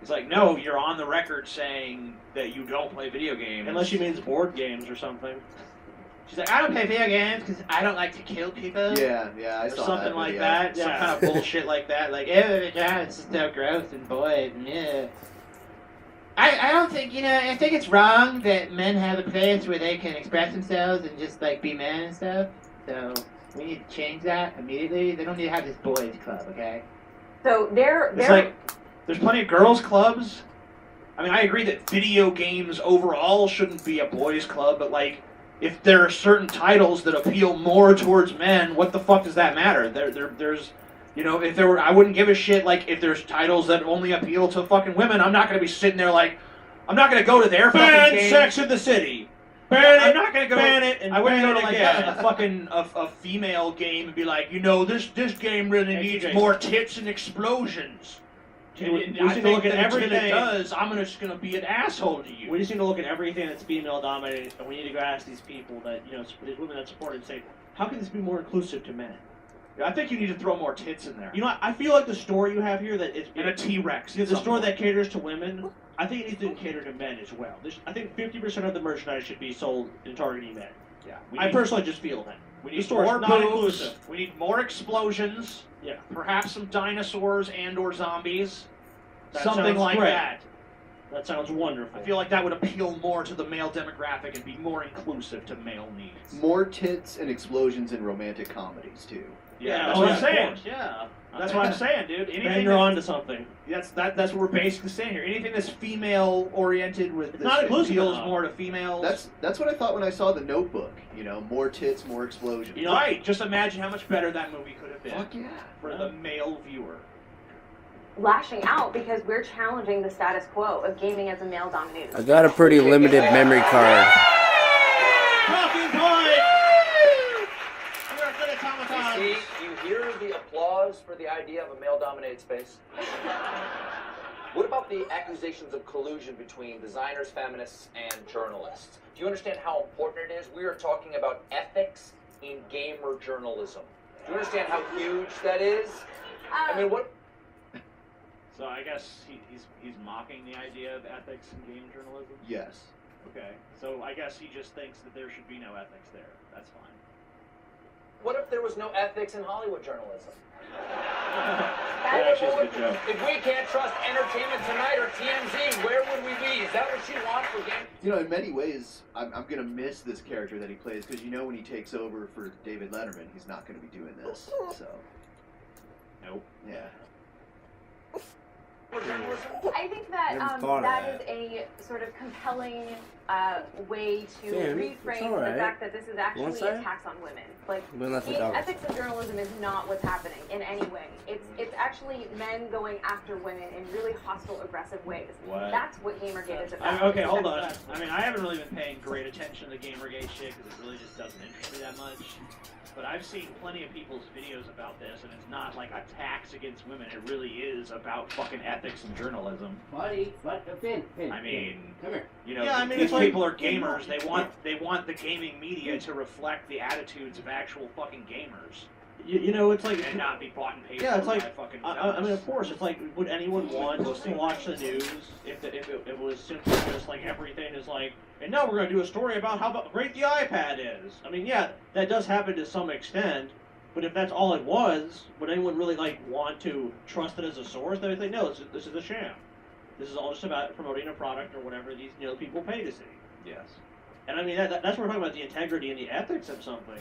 It's like, no, you're on the record saying that you don't play video games. Unless she means board games or something. She's like, I don't play video games because I don't like to kill people. Yeah, I or saw something that like video. that. Yeah. Some kind of bullshit like that. Like, It's just so gross and boys and yeah. I don't think, I think it's wrong that men have a place where they can express themselves and just, be men and stuff. So, we need to change that immediately. They don't need to have this boys club, okay? so they're it's like, there's plenty of girls' clubs. I mean, I agree that video games overall shouldn't be a boys' club, but, if there are certain titles that appeal more towards men, what the fuck does that matter? There's, if there were, I wouldn't give a shit, if there's titles that only appeal to fucking women, I'm not going to be sitting there I'm not going to go to their fucking game. Sex in the City. I'm not going to go. Ban it and I wouldn't go to again. a female game and be like, this game really needs more tits and explosions. We I need to think look at that until everything. it does, I'm just going to be an asshole to you. We just need to look at everything that's female dominated, and we need to go ask these people that these women that support it and say, how can this be more inclusive to men? I think you need to throw more tits in there. I feel like the store you have here that And a T-Rex. the store that caters to women, I think it needs to cater to men as well. I think 50% of the merchandise should be sold in targeting men. Yeah. I personally just feel that. We The need store's more not boobs. inclusive. We need more explosions. Yeah. Perhaps some dinosaurs and/or zombies. That Something sounds like great. that. That sounds wonderful. I feel like that would appeal more to the male demographic and be more inclusive to male needs. More tits and explosions in romantic comedies, too. Yeah, that's oh, what yeah, I'm of saying. course. Yeah, that's what I'm saying, dude. Ben, Anything you're on to something. that's what we're basically saying here. Anything that's female oriented with It's not inclusive appeals enough. more to females. That's what I thought when I saw The Notebook. More tits, more explosions. Right. Just imagine how much better that movie could have been Fuck yeah. for the male viewer. lashing out because we're challenging the status quo of gaming as a male-dominated. I got a pretty limited memory card. Talking point! You see, you hear the applause for the idea of a male-dominated space? What about the accusations of collusion between designers, feminists, and journalists? Do you understand how important it is? We are talking about ethics in gamer journalism. Do you understand how huge that is? I mean, what? So I guess he's mocking the idea of ethics in game journalism? Yes. Okay. So I guess he just thinks that there should be no ethics there. That's fine. What if there was no ethics in Hollywood journalism? That actually is a good joke. If we can't trust Entertainment Tonight or TMZ, where would we be? Is that what you want for game? In many ways, I'm going to miss this character that he plays because when he takes over for David Letterman, he's not going to be doing this. So. Nope. Yeah. I think that Never thought of that that. is a sort of compelling way to Damn, it's reframe alright. the fact that this is actually Want some? attacks on women. Like, Well, that's a dog. ethics of journalism is not what's happening in any way. It's actually men going after women in really hostile, aggressive ways. What? That's what Gamergate is I about. mean, okay, hold on. I mean, I haven't really been paying great attention to the Gamergate shit because it really just doesn't interest me that much. But I've seen plenty of people's videos about this, and it's not like attacks against women. It really is about fucking ethics and journalism. Buddy, Finn, I mean, come here. you know, Yeah, I mean, these it's like- people are gamers. They want the gaming media to reflect the attitudes of actual fucking gamers You know, it's like and not be bought and paid Yeah, it's for like by fucking I mean, feminists. of course, it's like, would anyone want to watch the news if it was simply just like everything is like, and now we're going to do a story about how great the iPad is. I mean, yeah, that does happen to some extent, but if that's all it was, would anyone really like want to trust it as a source? They would think, no, this is a sham. This is all just about promoting a product or whatever these people pay to see. Yes. And I mean, that's what we're talking about, the integrity and the ethics of something.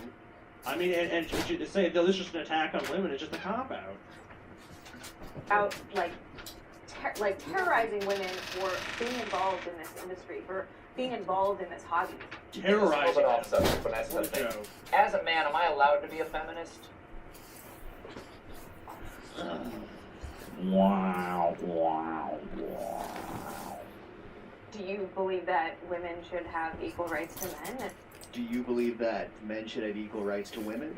I mean, and to say, no, this is just an attack on women, it's just a cop-out. About like terrorizing women for being involved in this industry, for being involved in this hobby. Terrorizing Just a little bit off them. subject, but that's What a the thing. joke. As a man, am I allowed to be a feminist? Wow. Do you believe that women should have equal rights to men? Do you believe that men should have equal rights to women?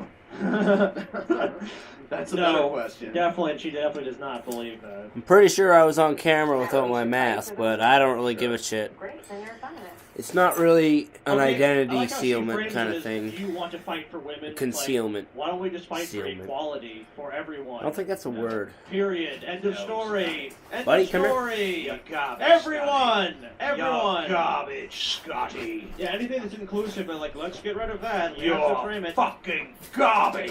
That's a No, better question. Definitely, she definitely does not believe that. I'm pretty sure I was on camera without my mask, but I don't really give a shit. Great, then you're a feminist. It's not really an Okay, I identity like how she sealment frames kind it of as, thing. Do you want to fight for women? Concealment. Like, why don't we just fight Concealment. for equality for everyone? I don't think that's a word. Period. End of No, story. End Buddy, of come here. story. You garbage, Everyone. Scotty. Everyone. You garbage, Scotty. Yeah, anything that's inclusive, but like, let's get rid of that. We have You're to frame it. fucking garbage.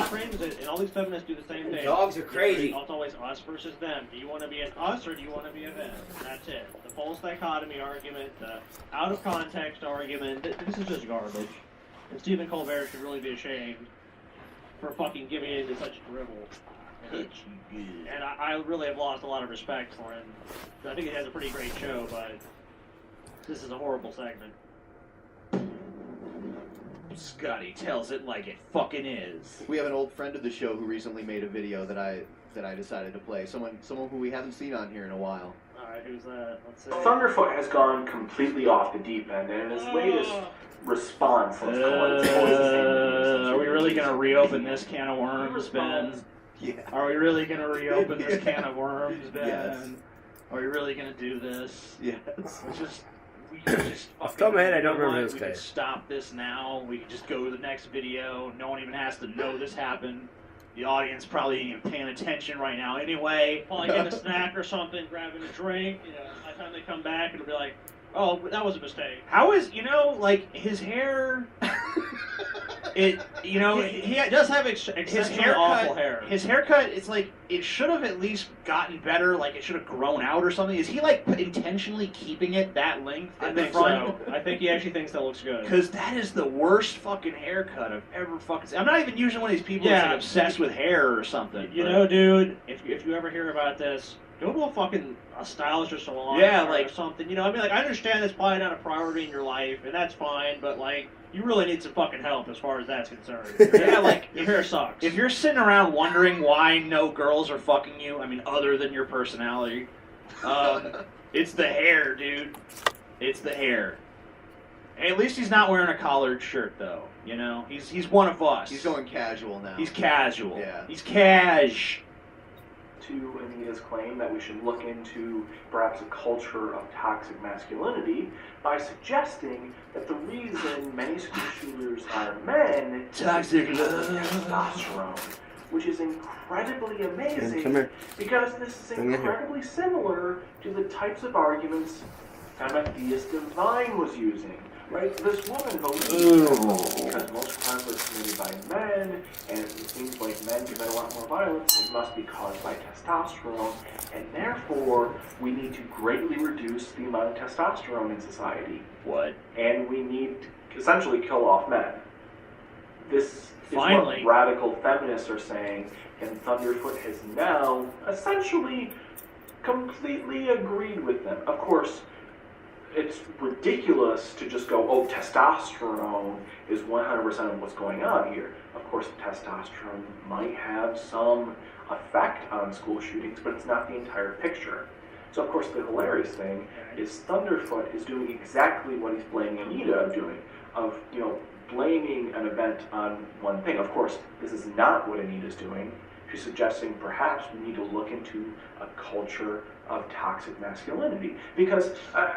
Frames it, and all these feminists do the same thing. Dogs are crazy. It's always us versus them. Do you want to be an us or do you want to be a them? That's it. The false dichotomy argument, the out of context argument. This is just garbage. And Stephen Colbert should really be ashamed for fucking giving into such drivel. And I really have lost a lot of respect for him. I think he has a pretty great show, but this is a horrible segment. Scotty tells it like it fucking is. We have an old friend of the show who recently made a video that I decided to play. Someone who we haven't seen on here in a while. Alright, who's that? Let's see. Thunderfoot has gone completely off the deep end, and in his latest response, let's call it, it's always the same thing. Are we really gonna reopen this can of worms, Ben? Yeah. Are we really gonna reopen this can of worms, Ben? Yes. Are we really gonna do this? Yes. Let's just. We can just Off the top of my head, I don't you know remember what? this We guy. can stop this now. We can just go to the next video. No one even has to know this happened. The audience probably ain't even paying attention right now anyway. Probably getting a snack or something, grabbing a drink. You know, by the time they come back, it'll be like, oh, that was a mistake. How is, like, his hair... He does have his exceptionally awful hair. His haircut, it's like, it should have at least gotten better, like it should have grown out or something. Is he, like, intentionally keeping it that length I in the think front? so. I think he actually thinks that looks good. Because that is the worst fucking haircut I've ever fucking seen. I'm not even usually one of these people that's like, obsessed with hair or something. You but- know, dude, if you ever hear about this, go to a stylist or salon Yeah, or like- something. You know, I mean, like, I understand that's probably not a priority in your life, and that's fine, but, like, you really need some fucking help as far as that's concerned. Yeah, like, your hair sucks. If you're sitting around wondering why no girls are fucking you, I mean, other than your personality, it's the hair, dude. It's the hair. Hey, at least he's not wearing a collared shirt, though. You know, he's one of us. He's going casual now. He's casual. Yeah. He's cash. To Anita's claim that we should look into perhaps a culture of toxic masculinity by suggesting that the reason many school shooters are men Toxic is because of love. testosterone, which is incredibly amazing Come here. because this is Bring it here. incredibly similar to the types of arguments Timotheus Divine was using. Right? This woman believes because most crimes are committed by men, and it seems like men commit a lot more violence, it must be caused by testosterone, and therefore we need to greatly reduce the amount of testosterone in society. What? And we need to essentially kill off men. This is Finally. what radical feminists are saying, and Thunderfoot has now essentially completely agreed with them. Of course, it's ridiculous to just go, oh, testosterone is 100% of what's going on here. Of course, testosterone might have some effect on school shootings, but it's not the entire picture. So, of course, the hilarious thing is Thunderfoot is doing exactly what he's blaming Anita of doing, of, you know, blaming an event on one thing. Of course, this is not what Anita's doing. She's suggesting perhaps we need to look into a culture of toxic masculinity. Because...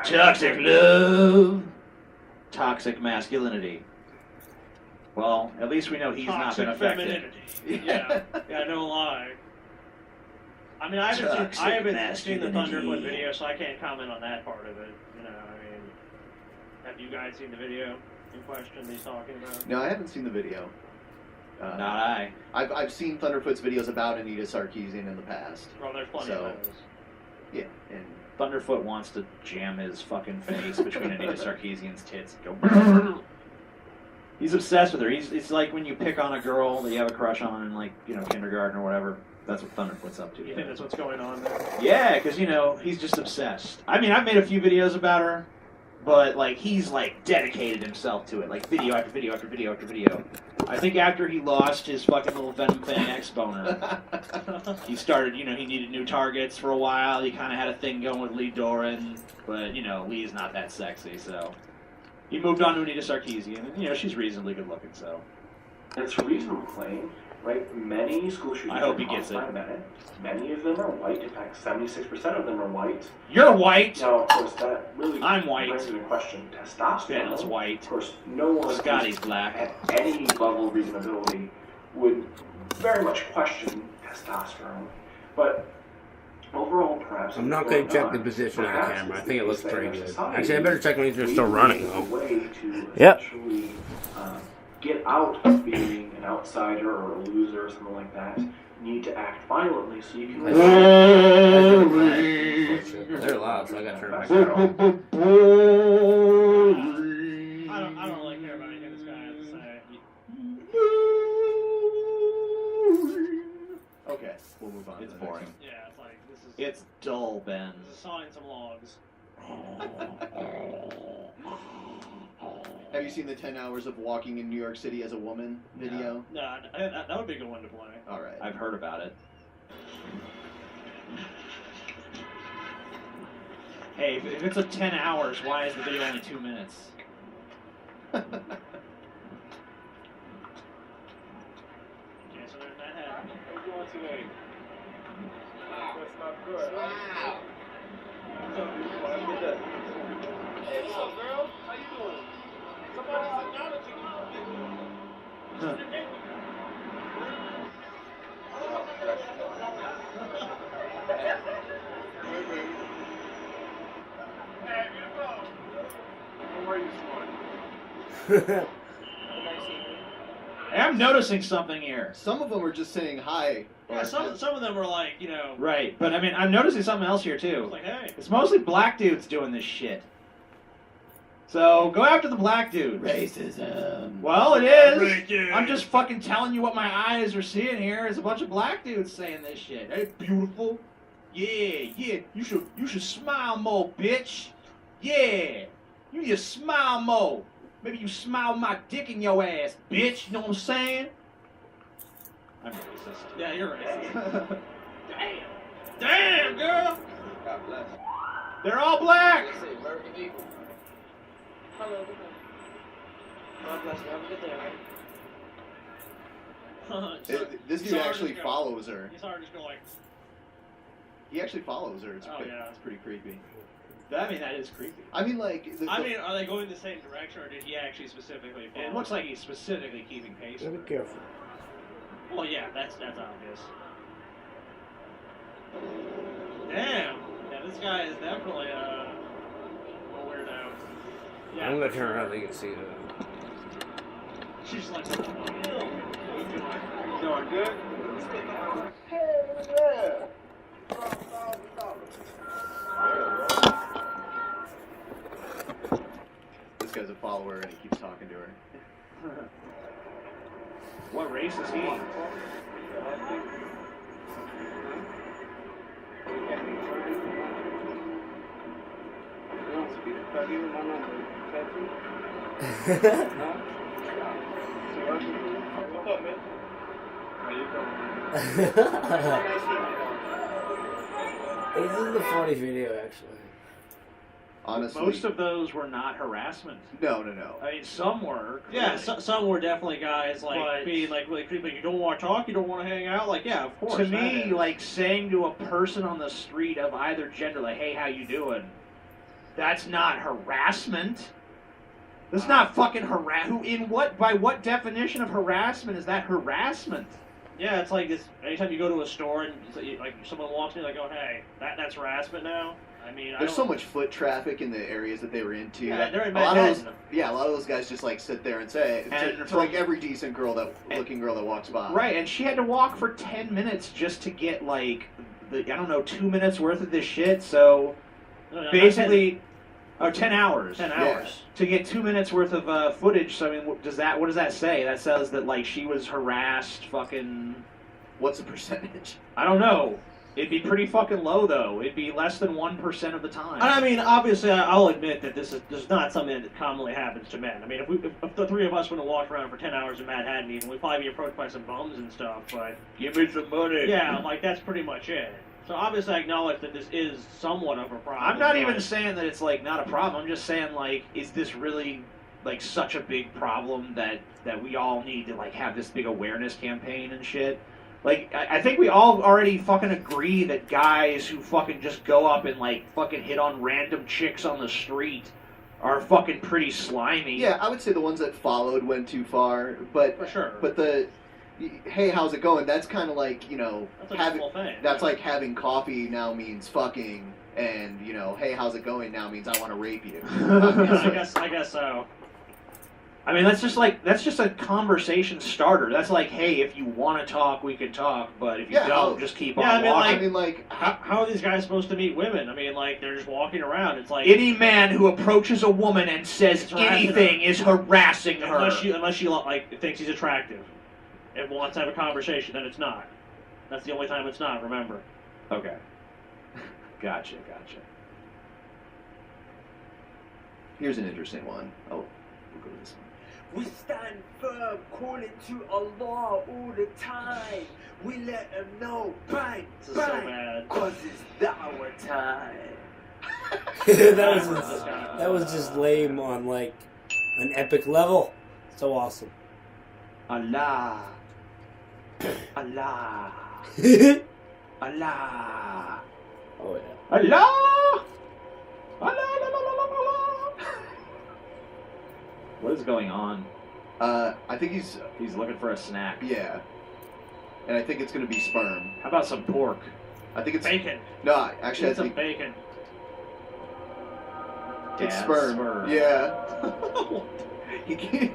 toxic love. Toxic masculinity. Well, at least we know he's not been affected. Yeah, no lie. I mean, I haven't seen the Thunderfoot video, so I can't comment on that part of it. You know, I mean, have you guys seen the video in question he's talking about? No, I haven't seen the video. Not I. I've seen Thunderfoot's videos about Anita Sarkeesian in the past. Well, there's plenty of those. Yeah, and Thunderfoot wants to jam his fucking face between Anita Sarkeesian's tits and go. He's obsessed with her. It's like when you pick on a girl that you have a crush on in, like, you know, kindergarten or whatever. That's what Thunderfoot's up to. You think that's what's going on there? Yeah, because, you know, he's just obsessed. I mean, I've made a few videos about her, but, like, he's, like, dedicated himself to it. Like, video after video after video after video. I think after he lost his fucking little Venom Fang X boner, he started, you know, he needed new targets for a while. He kind of had a thing going with Lee Doran, but, you know, Lee's not that sexy, so... He moved on to Anita Sarkeesian, and, you know, she's reasonably good looking, so... It's a reasonable claim, right? Many school shootings I hope he are gets caused it. by men. Many of them are white. In fact, 76% of them are white. You're white! Now, of course, that really I'm white. brings into question testosterone. Ben's white. Of course, no one Scotty's black. at any level of reasonability would very much question testosterone. But overall, perhaps... I'm not going to check the position of the camera. I think it looks pretty good. Actually, I better check when these are still running, A though. way to Yep. essentially get out of being an outsider or a loser or something like that. You need to act violently so you can... They're loud, so I gotta turn my back. I don't really care about anything this guy has to say. okay, we'll move on. It's to the next boring. one. Yeah, it's like, this is... It's dull, Ben. This is sawing some logs. Have you seen the 10 hours of walking in New York City as a woman video? No, that would be a good one to play. All right. I've heard about it. Hey, if it's a 10 hours, why is the video only 2 minutes? Okay, so there's that head. How you doing today? That's not good. Wow. What's up, beautiful? Have a good day. Hey, what's up, girl? How you doing? Somebody's acknowledging you. Hey, beautiful. How are you, sweetheart? Hey, I'm noticing something here. Some of them are just saying hi. Yeah, some of them are like, you know... Right, but I mean, I'm noticing something else here too. It's like, hey. It's mostly black dudes doing this shit. So, go after the black dudes. Racism. Well, it is. Racist. I'm just fucking telling you what my eyes are seeing here. Is a bunch of black dudes saying this shit. Hey, beautiful. Yeah. You should smile more, bitch. Yeah. You need to smile more. Maybe you smile my dick in your ass, bitch. You know what I'm saying? I'm racist. Yeah, you're racist. Damn, girl. God bless. They're all black. They say American Eagle. Hello, good day. God bless you. Have a good day, right? This dude actually follows her. He's hard to just go like... He actually follows her. It's It's pretty creepy. I mean, that is creepy. I mean, like... I mean, are they going the same direction, or did he actually specifically follow? It looks like he's specifically keeping pace. Be careful. Well, yeah, that's obvious. Damn. Yeah, this guy is definitely a weirdo. Yeah. I'm gonna turn around so you can see that. She's like, Doing good? Hell yeah! This guy's a follower and he keeps talking to her. What race is he? I give you my number. Text me? No? So what you do? What's up, man? How you doing? This is a funny video, actually. Honestly, Most of those were not harassment. no. I mean, some were. Yeah, clearly. some were definitely guys like But- being like really creepy. You don't want to talk. You don't want to hang out. Like, yeah, of course. To that me, is. like saying to a person on the street of either gender, like, "Hey, how you doing?" That's not harassment. That's not fucking harass. Who in what? By what definition of harassment is that harassment? yeah, it's like this. Anytime you go to a store and like someone walks in, like, oh hey, that's harassment now. I mean, There's so much foot traffic in the areas that they were into. Yeah, they're in a lot of those, Manhattan. a lot of those guys just like sit there and say And to like every decent looking girl that walks by. Right, and she had to walk for 10 minutes just to get like the 2 minutes worth of this shit. So No, not basically, 10 hours. 10 Yeah. hours. To get 2 minutes worth of footage. So I mean, what does that say? That says that like she was harassed. Fucking, What's the percentage? I don't know. It'd be pretty fucking low though. It'd be less than 1% of the time. And I mean, obviously, I'll admit that this is not something that commonly happens to men. I mean, if the three of us would have walked around for 10 hours in Manhattan, even we'd probably be approached by some bums and stuff. But Give me some money. yeah, I'm like, that's pretty much it. So obviously, I acknowledge that this is somewhat of a problem. I'm not even but- saying that it's like not a problem. I'm just saying like, is this really like such a big problem that we all need to like have this big awareness campaign and shit? Like, I think we all already fucking agree that guys who fucking just go up and like fucking hit on random chicks on the street are fucking pretty slimy. Yeah, I would say the ones that followed went too far, but For sure. but the hey, how's it going? That's kind of like That's like having the whole thing. that's like having coffee now means fucking, and hey, how's it going now means I want to rape you. Yeah, I guess so. I mean, that's just a conversation starter. That's like, hey, if you want to talk, we can talk, but if you Yeah, don't, just keep yeah, on I mean, walking. I mean, like How are these guys supposed to meet women? I mean, like, they're just walking around. It's like Any man who approaches a woman and says It's harassing anything is harassing her. unless she like thinks he's attractive and wants to have a conversation, then it's not. That's the only time it's not. Remember. Okay. Gotcha. here's an interesting one. Oh, we'll go to this one. We stand firm, calling to Allah all the time. We let them know, bang, This is so bad. cause it's our time. that was just lame on like an epic level. So awesome. Allah. Allah. Allah. Oh yeah. Allah. Allah. What is going on? I think he's looking for a snack. yeah, and I think it's gonna be sperm. How about some pork? I think it's Bacon. no, actually, I Get some think bacon. it's Dad's sperm. Yeah. He can't.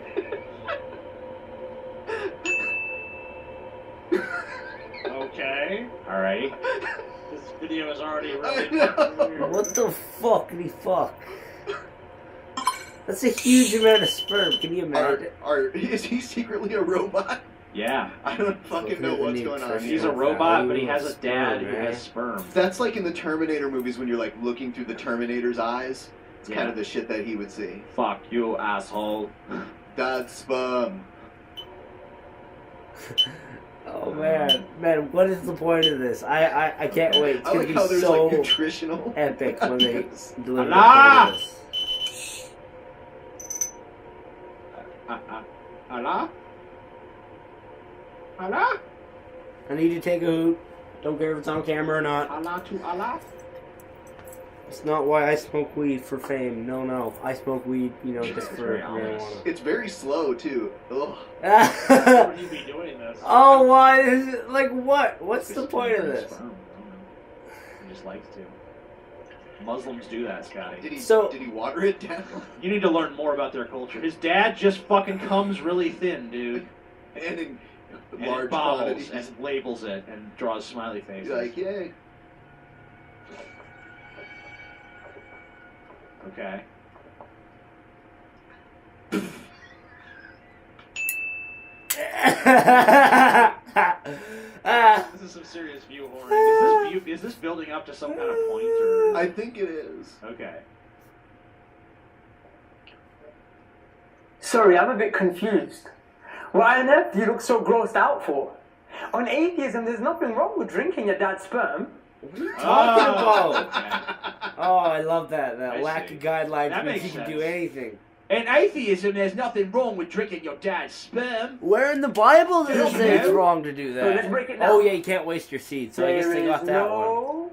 Okay. All right. This video is already I really. know. What the fuck did he fuck? That's a huge amount of sperm. Can you imagine? Is he secretly a robot? Yeah. I don't fucking know what's going on He's here. a robot, but he has a dad who Right. has sperm. That's like in the Terminator movies when you're like looking through the Terminator's eyes. It's Yeah. kind of the shit that he would see. Fuck you, asshole. That's sperm. Oh man, what is the point of this? I can't wait. It's I gonna like be how there's so like nutritional. epic when they deliver the Allah! point of this. Allah? Allah? I need you to take a hoot. Don't care if it's on camera or not. Allah to Allah? It's not why I smoke weed for fame. No. I smoke weed, just for Very ominous. marijuana. It's very slow too. Ugh. Why would you be doing this? Oh, why is it, like what? What's the point of this? Sperm. I don't know. He just likes to. Muslims do that, Scotty. Did So- he water it down? You need to learn more about their culture. His dad just fucking comes really thin, dude. And in And large bottles quantities. and labels it and draws smiley faces. He's like, yay. Okay. This is some serious view whoring. Is this building up to some kind of point or? I think it is. Okay. Sorry, I'm a bit confused. Why on earth do you look so grossed out for? On atheism, there's nothing wrong with drinking your dad's sperm. What are you talking about? Oh, I love that. That I lack see. of guidelines That means makes you can do sense. anything. In atheism, there's nothing wrong with drinking your dad's sperm. Where in the Bible does it Don't say it's know. wrong to do that? let's break it down. Oh yeah, you can't waste your seed, so I guess they got that one. no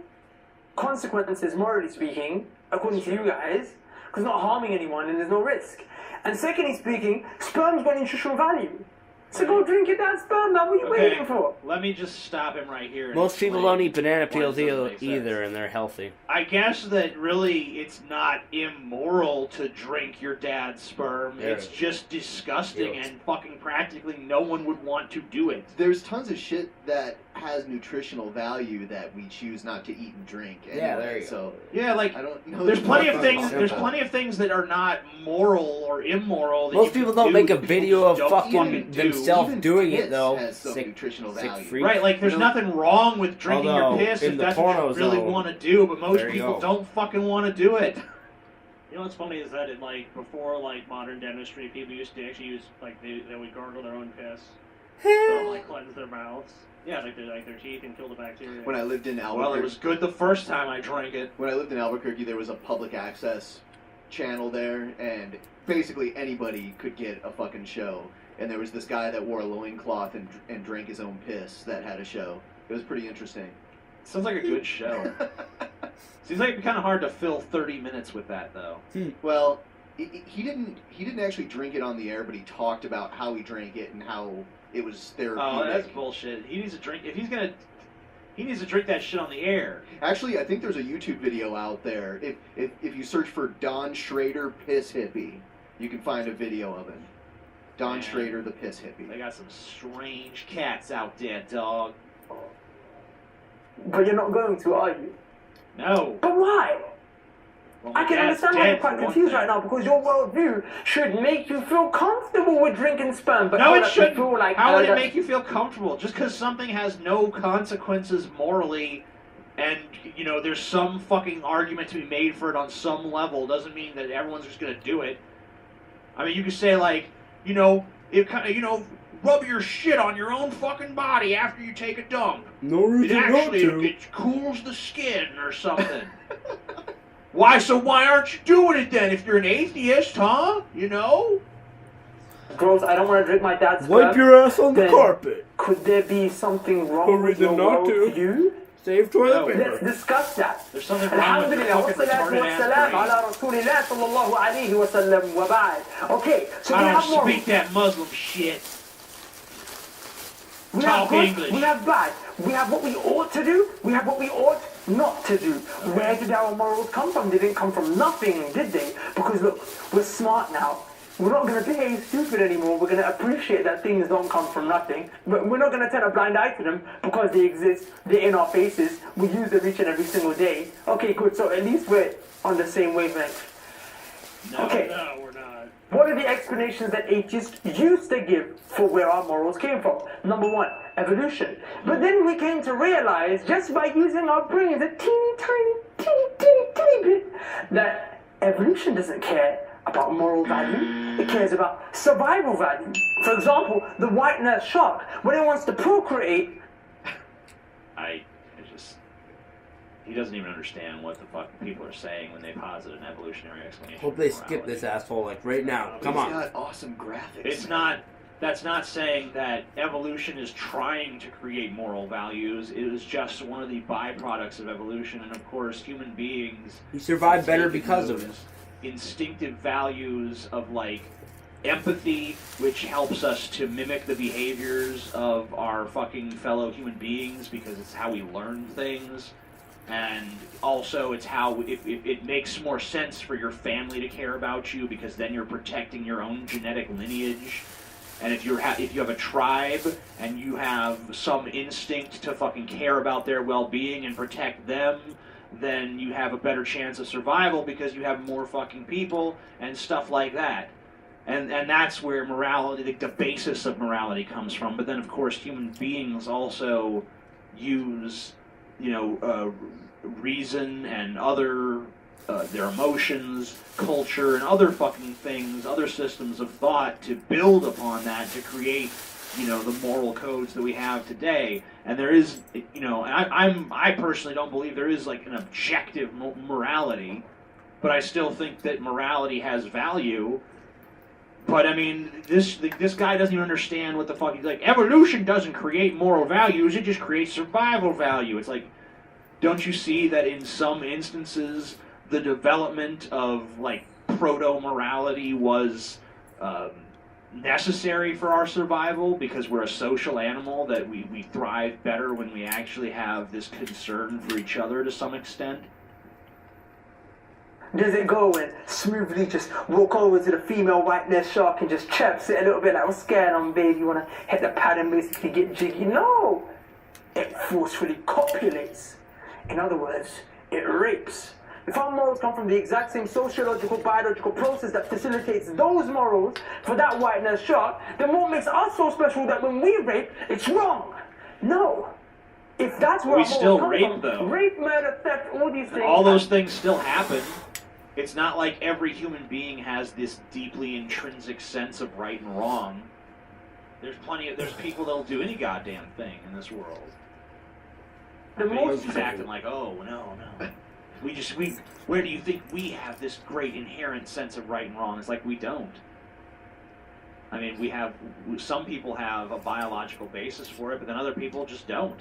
consequences, morally speaking, according to you guys, because not harming anyone and there's no risk. And secondly speaking, sperm's got nutritional value. So go drink your dad's sperm, man. What are you Okay. waiting for? Let me just stop him right here. and Most people explain don't eat banana why peels this doesn't make sense. either, and they're healthy. I guess that really it's not immoral to drink your dad's sperm. Yeah. It's just disgusting Yes. and fucking practically no one would want to do it. There's tons of shit that has nutritional value that we choose not to eat and drink. Anyway, Yeah, there you so go. Yeah, like I don't know. there's plenty of Simple. things. There's plenty of things that are not moral or immoral. That Most you can people don't do make a that people video just of don't fucking do. themselves Even doing piss it though. has some Sick, nutritional sick value. freak. Right, like there's You know- nothing wrong with drinking Although, your piss in if the that's what you porno really zone, want to do, but most there you people go. don't fucking want to do it. You know what's funny is that it, like before like modern dentistry, people used to actually use like they would gargle their own piss to like cleanse their mouths. Yeah, like their teeth and kill the bacteria. When I lived in Well, it Albuquerque, was good the first time I drank it. when I lived in Albuquerque, there was a public access channel there, and basically anybody could get a fucking show. And there was this guy that wore a loincloth and drank his own piss that had a show. It was pretty interesting. Sounds like a good show. Seems like it'd be kind of hard to fill 30 minutes with that, though. Well, he didn't actually drink it on the air, but he talked about how he drank it and how it was therapeutic. Oh, that's bullshit. He needs to drink. If he's gonna, he needs to drink that shit on the air. Actually, I think there's a YouTube video out there. If you search for Don Schrader piss hippie, you can find a video of him. Don Man. Schrader the piss hippie. They got some strange cats out there, dog. But you're not going to, are you? No. But why? Well, I my can dad's understand why dead, you're quite for one confused thing. right now because your worldview should make you feel comfortable with drinking sperm. But No, how it does you shouldn't. feel like How would it that- make you feel comfortable? Just because something has no consequences morally, and you know there's some fucking argument to be made for it on some level, doesn't mean that everyone's just gonna do it. I mean, you could say like, you know, it kind of, you know, rub your shit on your own fucking body after you take a dump. No It reason not actually to. it cools the skin or something. Why? So why aren't you doing it then? If you're an atheist, huh? You know. Gross, I don't want to drink my dad's Wipe sperm. your ass on the Then carpet. Could there be something No wrong with reason your not to. worldview? Save toilet No. paper. Let's discuss that. There's something wrong with your Alhamdulillah, fucking wassalatu retarded ass wassalam brain. ala rasulillah sallallahu alayhi wa sallam wa ba'd. Okay, so we I have don't more. speak that Muslim shit. We have Talk good, English. we have bad. We have what we ought to do. We have what we ought not to do. Where did our morals come from? They didn't come from nothing, did they? Because look, we're smart now. We're not going to behave stupid anymore. We're going to appreciate that things don't come from nothing. But we're not going to turn a blind eye to them because they exist. They're in our faces. We use them each and every single day. Okay, good. So at least we're on the same wavelength. No, Okay. No, we're not. What are the explanations that atheists used to give for where our morals came from? Number one, evolution. But then we came to realize, just by using our brains a teeny bit, that evolution doesn't care about moral value. It cares about survival value. For example, the white nurse shark, when it wants to procreate, He doesn't even understand what the fuck people are saying when they posit an evolutionary explanation. Hope they of skip morality. this asshole like right now. Come He's on. got awesome graphics. It's not. That's not saying that evolution is trying to create moral values. It is just one of the byproducts of evolution, and of course, human beings. You survive better take because of those it. Instinctive values of like empathy, which helps us to mimic the behaviors of our fucking fellow human beings because it's how we learn things. And also, it's how it makes more sense for your family to care about you because then you're protecting your own genetic lineage. And if you have a tribe and you have some instinct to fucking care about their well-being and protect them, then you have a better chance of survival because you have more fucking people and stuff like that. And that's where morality, the basis of morality comes from. But then, of course, human beings also use, reason and other their emotions, culture, and other fucking things, other systems of thought to build upon that to create, you know, the moral codes that we have today. And there is, you know, I personally don't believe there is like an objective morality, but I still think that morality has value. But I mean, this guy doesn't even understand what the fuck he's like. Evolution doesn't create moral values; it just creates survival value. It's like, don't you see that in some instances the development of like proto-morality was necessary for our survival because we're a social animal, that we thrive better when we actually have this concern for each other to some extent? Does it go and smoothly just walk over to the female white-nest shark and just chirps it a little bit like, what's going on, babe? You want to hit the pad and basically get jiggy? No! It forcefully copulates. In other words, it rapes. If our morals come from the exact same sociological, biological process that facilitates those morals for that white-nest shark, then what makes us so special that when we rape, it's wrong? No. If that's where we our morals still come rape, from, though. Rape, murder, theft, all these things. All those things still happen. It's not like every human being has this deeply intrinsic sense of right and wrong. There's people that'll do any goddamn thing in this world. The most just acting like, oh no. Where do you think we have this great inherent sense of right and wrong? It's like we don't. I mean, some people have a biological basis for it, but then other people just don't.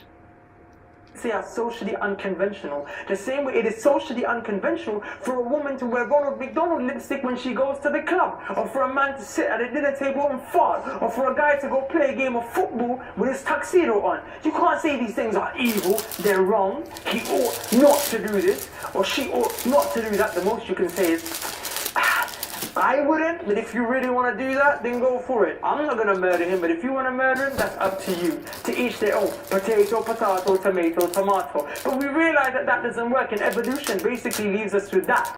Say are socially unconventional. The same way it is socially unconventional for a woman to wear Ronald McDonald lipstick when she goes to the club, or for a man to sit at a dinner table and fart, or for a guy to go play a game of football with his tuxedo on. You can't say these things are evil, they're wrong. He ought not to do this, or she ought not to do that. The most you can say is, I wouldn't, but if you really want to do that, then go for it. I'm not going to murder him, but if you want to murder him, that's up to you. To each their own. Potato, potato, tomato, tomato. But we realize that that doesn't work, and evolution basically leaves us with that.